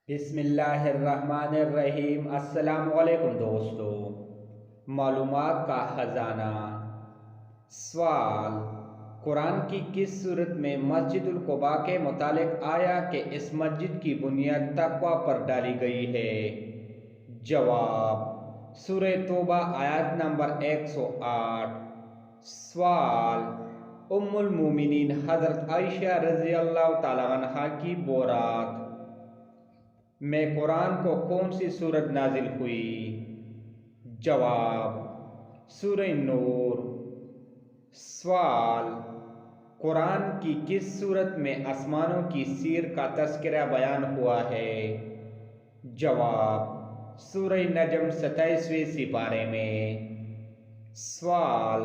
بسم اللہ الرحمن الرحیم۔ السلام علیکم دوستو۔ معلومات کا خزانہ۔ سوال: قرآن کی کس صورت میں مسجد القباء کے متعلق آیا کہ اس مسجد کی بنیاد تقوی پر ڈالی گئی ہے؟ جواب: سورہ توبہ آیت نمبر 108۔ سوال: ام المومنین حضرت عائشہ رضی اللہ تعالیٰ عنہا کی بورات میں قرآن کو کون سی سورت نازل ہوئی؟ جواب: سورہ نور۔ سوال: قرآن کی کس سورت میں آسمانوں کی سیر کا تذکرہ بیان ہوا ہے؟ جواب: سورہ نجم 27ویں سپارے میں۔ سوال: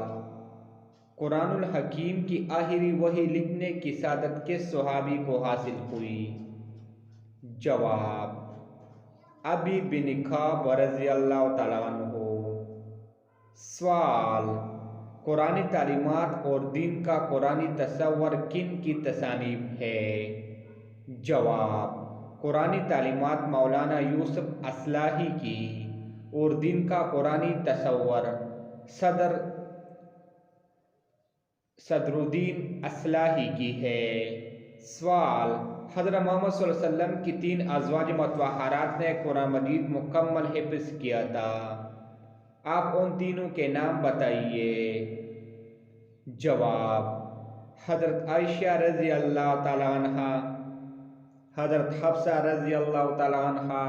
قرآن الحکیم کی آخری وحی لکھنے کی سعادت کس صحابی کو حاصل ہوئی؟ جواب: ابی بن کعب رضی اللہ تعالیٰ عنہ۔ سوال: قرآنی تعلیمات اور دین کا قرآنی تصور کن کی تصانیف ہے؟ جواب: قرآنی تعلیمات مولانا یوسف اصلاحی کی اور دین کا قرآنی تصور صدرالدین اصلاحی کی ہے۔ سوال: حضرت محمد صلی اللہ علیہ وسلم کی 3 ازواج مطہرات نے قرآن مجید مکمل حفظ کیا تھا، آپ ان تینوں کے نام بتائیے۔ جواب: حضرت عائشہ رضی اللہ تعالیٰ عنہا، حضرت حفصہ رضی اللہ تعالیٰ عنہا،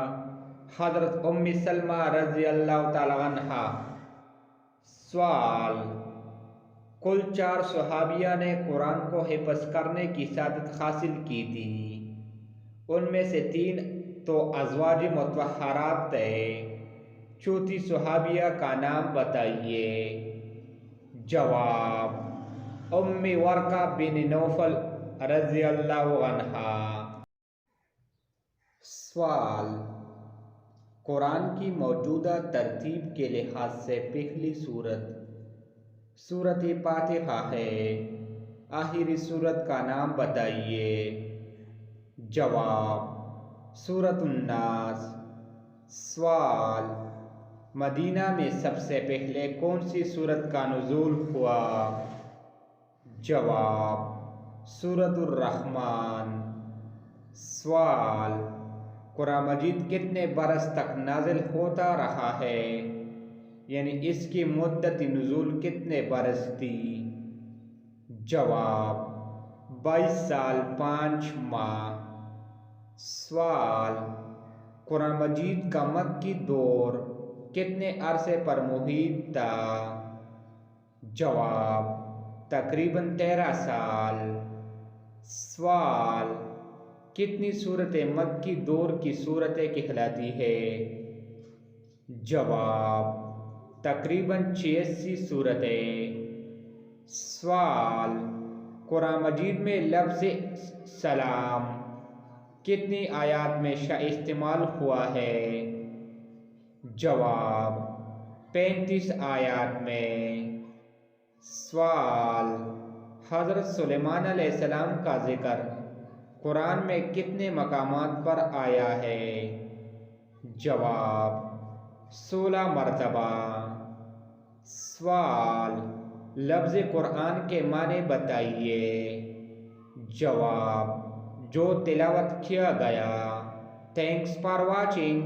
حضرت ام سلمہ رضی اللہ تعالیٰ عنہا۔ سوال: کل 4 صحابیہ نے قرآن کو حفظ کرنے کی سعادت حاصل کی تھی، ان میں سے 3 تو ازواج مطہرات تھے، چوتھی صحابیہ کا نام بتائیے۔ جواب: ام ورقہ بن نوفل رضی اللہ عنہا۔ سوال: قرآن کی موجودہ ترتیب کے لحاظ سے پہلی سورت فاتحہ ہے، آخری سورت کا نام بتائیے۔ جواب: سورۃ الناس۔ سوال: مدینہ میں سب سے پہلے کون سی سورت کا نزول ہوا؟ جواب: سورۃ الرحمن۔ سوال: قرآن مجید کتنے برس تک نازل ہوتا رہا ہے، یعنی اس کی مدت نزول کتنے برس تھی؟ جواب: 22 سال 5 ماہ۔ سوال: قرآن مجید کا مکی دور کتنے عرصے پر محیط تھا؟ جواب: تقریباً 13 سال۔ سوال: کتنی صورتیں مکی دور کی صورتیں کہلاتی ہے؟ جواب: تقریباً 86 صورتیں۔ سوال: قرآن مجید میں لفظ سلام کتنی آیات میں استعمال ہوا ہے؟ جواب: 35 آیات میں۔ سوال: حضرت سلیمان علیہ السلام کا ذکر قرآن میں کتنے مقامات پر آیا ہے؟ جواب: 16 مرتبہ۔ سوال: لفظ قرآن کے معنی بتائیے۔ جواب: جو تلاوت کیا گیا۔ Thanks for watching.